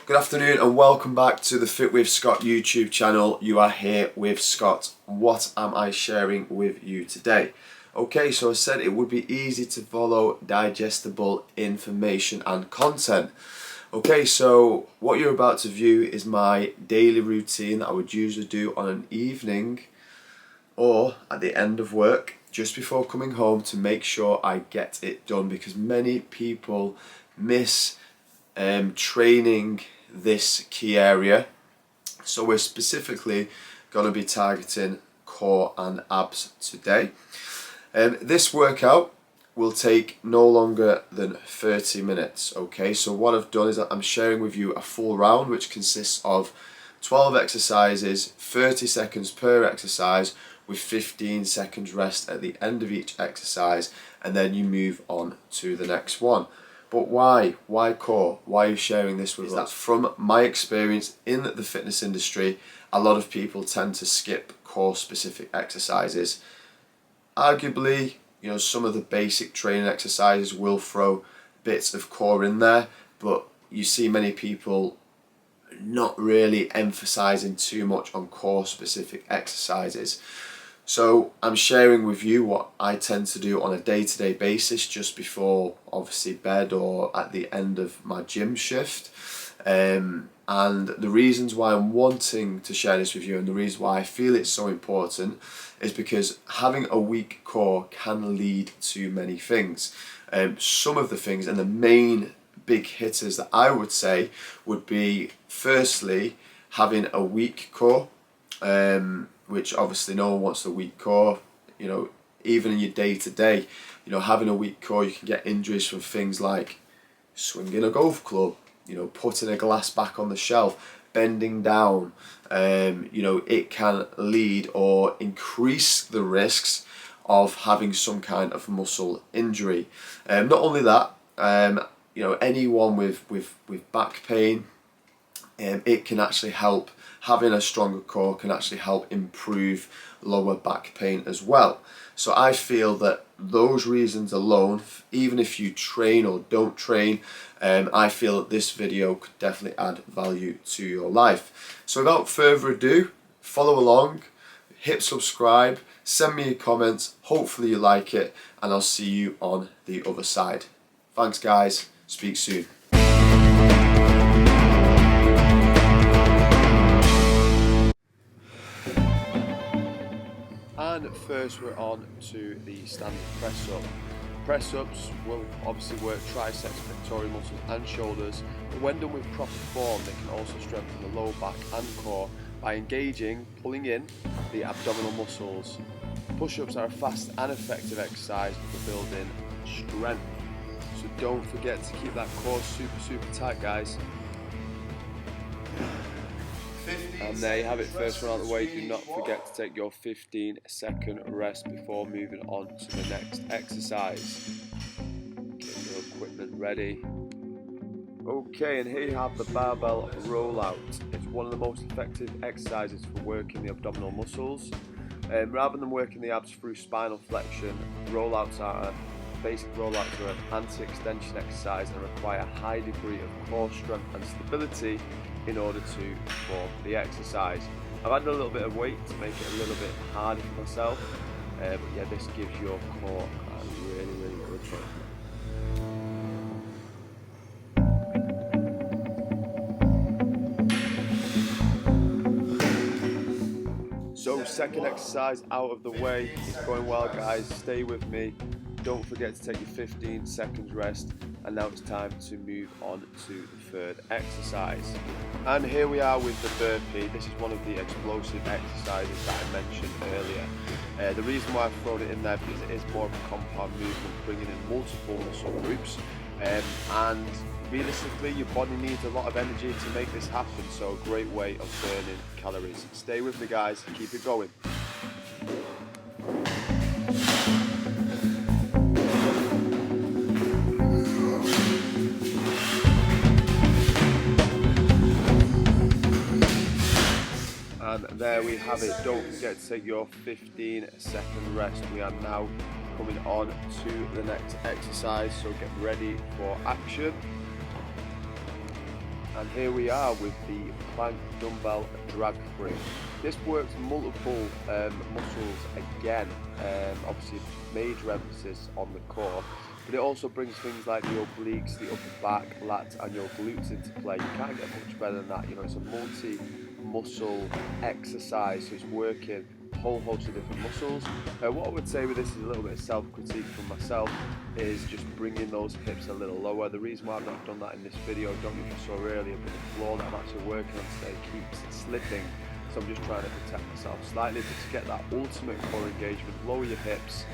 Good afternoon and welcome back to the Fit with Scott YouTube channel. You are here with Scott. What am I sharing with you today? Okay, so I said it would be easy to follow, digestible information and content. Okay, so what you're about to view is my daily routine that I would usually do on an evening or at the end of work, just before coming home, to make sure I get it done, because many people miss training this key area. So we're specifically going to be targeting core and abs today. This workout will take no longer than 30 minutes. Okay, so what I've done is I'm sharing with you a full round which consists of 12 exercises, 30 seconds per exercise, with 15 seconds rest at the end of each exercise, and then you move on to the next one. But why? Why core? Why are you sharing this with us? That's from my experience in the fitness industry. A lot of people tend to skip core specific exercises. Arguably, you know, some of the basic training exercises will throw bits of core in there, but you see many people not really emphasizing too much on core specific exercises. So I'm sharing with you what I tend to do on a day-to-day basis, just before obviously bed or at the end of my gym shift. And the reasons why I'm wanting to share this with you, and the reason why I feel it's so important, is because having a weak core can lead to many things. Some of the things, and the main big hitters that I would say, would be firstly having a weak core, which obviously no one wants a weak core. You know, even in your day-to-day, you know, having a weak core, you can get injuries from things like swinging a golf club, you know, putting a glass back on the shelf, bending down. You know, it can lead or increase the risks of having some kind of muscle injury. Not only that, you know, anyone with back pain, it can actually help. Having a stronger core can actually help improve lower back pain as well. So I feel that those reasons alone, even if you train or don't train, I feel that this video could definitely add value to your life. So without further ado, follow along, hit subscribe, send me your comments, hopefully you like it, and I'll see you on the other side. Thanks guys, speak soon. And first we're on to the standard press up. Press ups will obviously work triceps, pectoral muscles and shoulders, but when done with proper form they can also strengthen the lower back and core by engaging, pulling in the abdominal muscles. Push-ups are a fast and effective exercise for building strength. So don't forget to keep that core super tight, guys. And there you have it, first one out of the way. Do not forget to take your 15-second rest before moving on to the next exercise. Get your equipment ready. Okay, and here you have the barbell rollout. It's one of the most effective exercises for working the abdominal muscles. Rather than working the abs through spinal flexion, basic rollouts are an anti-extension exercise and require a high degree of core strength and stability in order to perform the exercise. I've added a little bit of weight to make it a little bit harder for myself, but yeah, this gives your core a really good run. So second exercise out of the way. It's going well, guys. Stay with me. Don't forget to take your 15 seconds rest, and now it's time to move on to the third exercise. And here we are with the burpee. This is one of the explosive exercises that I mentioned earlier. The reason why I've thrown it in there because it is more of a compound movement, bringing in multiple muscle groups, and realistically your body needs a lot of energy to make this happen, so a great way of burning calories. Stay with me guys, keep it going. And there we have it. Don't forget to take your 15-second rest. We are now coming on to the next exercise, so get ready for action. And here we are with the plank dumbbell drag free. This works multiple muscles again, obviously major emphasis on the core, but it also brings things like the obliques, the upper back, lats and your glutes into play. You can't get much better than that. You know, it's a multi-muscle exercise, so it's working a whole host of different muscles. What I would say with this is a little bit of self-critique from myself is just bringing those hips a little lower. The reason why I've not done that in this video, don't know if you saw earlier, but the floor that I'm actually working on today keeps slipping, so I'm just trying to protect myself slightly. But to get that ultimate core engagement, lower your hips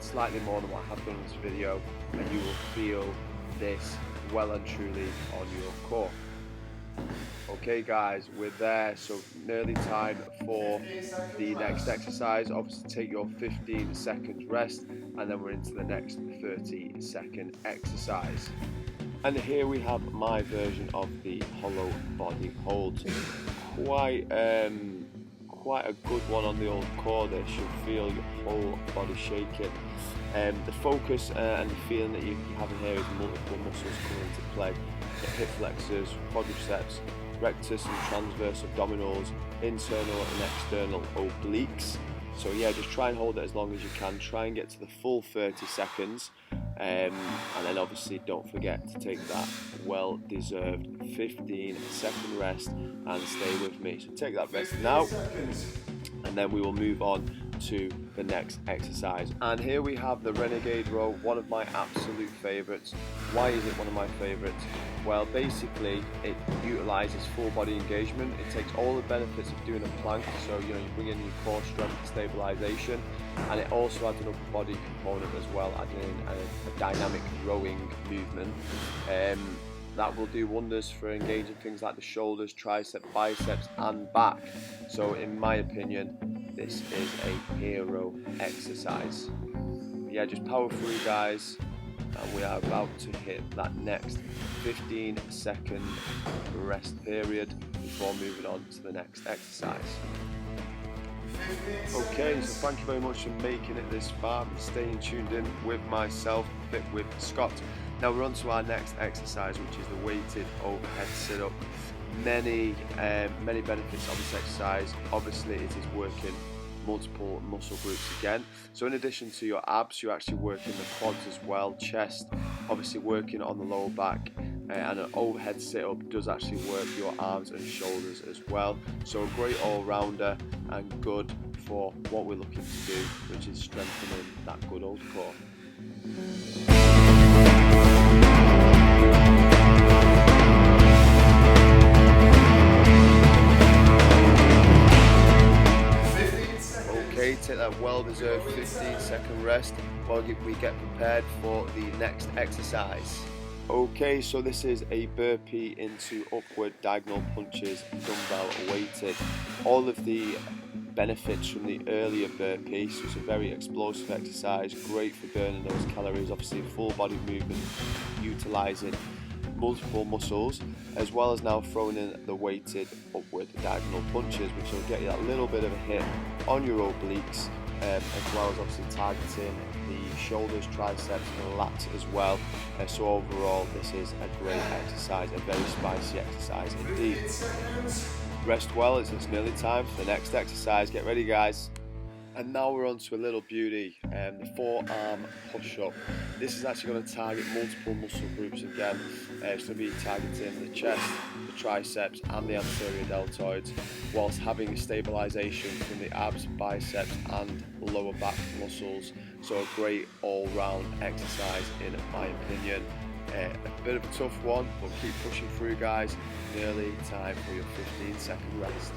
slightly more than what I have done in this video, and you will feel this well and truly on your core. Okay guys, we're there, so nearly time for the next exercise. Obviously take your 15 seconds rest, and then we're into the next 30-second exercise. And here we have my version of the hollow body hold. Quite a good one on the old core. This should feel your whole body shaking. The focus and the feeling that you're having here is multiple muscles coming into play. The hip flexors, quadriceps, rectus and transverse abdominals, internal and external obliques. So yeah, just try and hold it as long as you can. Try and get to the full 30 seconds. And then obviously don't forget to take that well-deserved 15-second rest and stay with me. So take that rest now, and then we will move on to the next exercise. And here we have the Renegade Row, one of my absolute favorites. Why is it one of my favorites? Well, basically it utilizes full body engagement. It takes all the benefits of doing a plank, so you know, you bring in your core strength and stabilization, and it also adds an upper body component as well, adding in a dynamic rowing movement. That will do wonders for engaging things like the shoulders, triceps, biceps and back. So in my opinion, this is a hero exercise. Yeah, just power through guys, and we are about to hit that next 15-second rest period before moving on to the next exercise. Okay, so thank you very much for making it this far and staying tuned in with myself, Fit with Scott. Now we're on to our next exercise, which is the weighted overhead sit-up. Many benefits of this exercise. Obviously it is working multiple muscle groups again. So in addition to your abs, you're actually working the quads as well, chest, obviously working on the lower back, and an overhead sit-up does actually work your arms and shoulders as well. So a great all-rounder and good for what we're looking to do, which is strengthening that good old core. Okay, take that well-deserved 15-second rest while we get prepared for the next exercise. Okay, so this is a burpee into upward diagonal punches, dumbbell weighted. All of the benefits from the earlier burpee, so it's a very explosive exercise, great for burning those calories, obviously full body movement, utilising multiple muscles, as well as now throwing in the weighted upward diagonal punches, which will get you that little bit of a hit on your obliques, as well as obviously targeting the shoulders, triceps and lats as well. So overall this is a great exercise, a very spicy exercise indeed. Rest well as it's nearly time for the next exercise. Get ready guys. And now we're on to a little beauty, the forearm push-up. This is actually going to target multiple muscle groups again. It's going to be targeting the chest, the triceps and the anterior deltoids, whilst having a stabilisation from the abs, biceps and lower back muscles. So a great all-round exercise in my opinion. A bit of a tough one, but keep pushing through guys. Nearly time for your 15-second rest.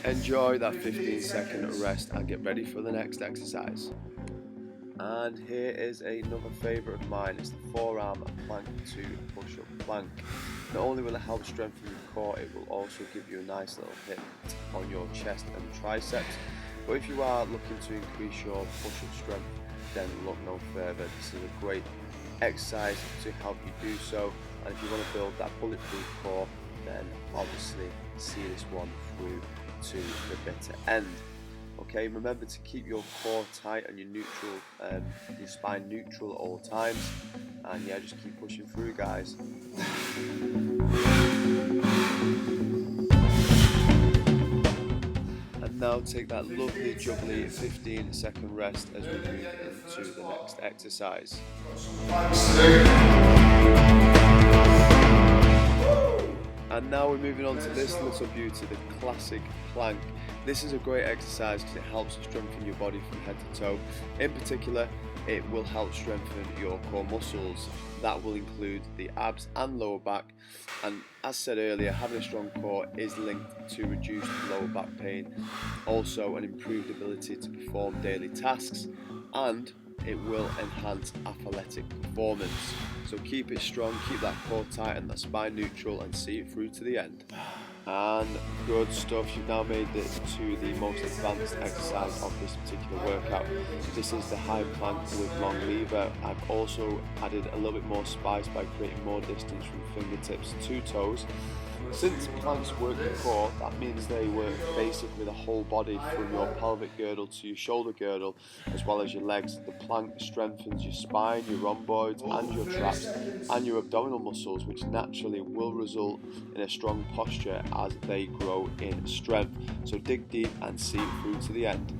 Enjoy that 15-second rest and get ready for the next exercise. And here is another favourite of mine, it's the forearm plank to push-up plank. Not only will it help strengthen your core, it will also give you a nice little hit on your chest and triceps. But if you are looking to increase your push-up strength, then look no further. This is a great exercise to help you do so. And if you want to build that bulletproof core, then obviously see this one through to the bitter end. Okay, remember to keep your core tight and your spine neutral at all times, and yeah, just keep pushing through, guys. And now take that lovely jubbly 15-second rest as we move into the next exercise. And now we're moving on to this little beauty, the classic plank. This is a great exercise because it helps strengthen your body from head to toe. In particular, it will help strengthen your core muscles. That will include the abs and lower back. And as said earlier, having a strong core is linked to reduced lower back pain, also an improved ability to perform daily tasks, and it will enhance athletic performance. So keep it strong, keep that core tight and that spine neutral, and see it through to the end. And good stuff, you've now made it to the most advanced exercise of this particular workout. This is the high plank with long lever. I've also added a little bit more spice by creating more distance from fingertips to toes. Since planks work the core, that means they work basically the whole body from your pelvic girdle to your shoulder girdle, as well as your legs. The plank strengthens your spine, your rhomboids and your traps and your abdominal muscles, which naturally will result in a strong posture as they grow in strength. So dig deep and see it through to the end.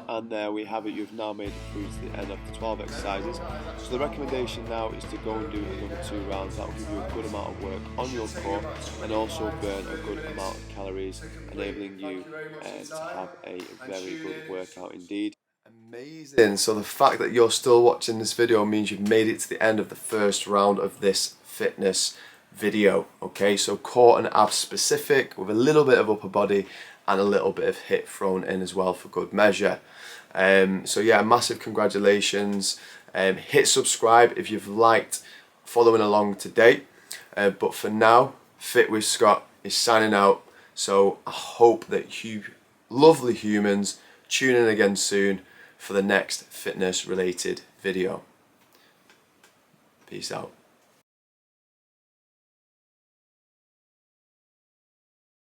And there we have it, you've now made it through to the end of the 12 exercises. So the recommendation now is to go and do another 2 rounds. That will give you a good amount of work on your core and also burn a good amount of calories, enabling you to have a very good workout indeed. Amazing. So the fact that you're still watching this video means you've made it to the end of the first round of this fitness video. Okay, so core and abs specific with a little bit of upper body and a little bit of hip thrown in as well for good measure. So yeah, massive congratulations. Hit subscribe if you've liked following along today. But for now, Fit with Scott is signing out. So I hope that you lovely humans tune in again soon for the next fitness related video. Peace out.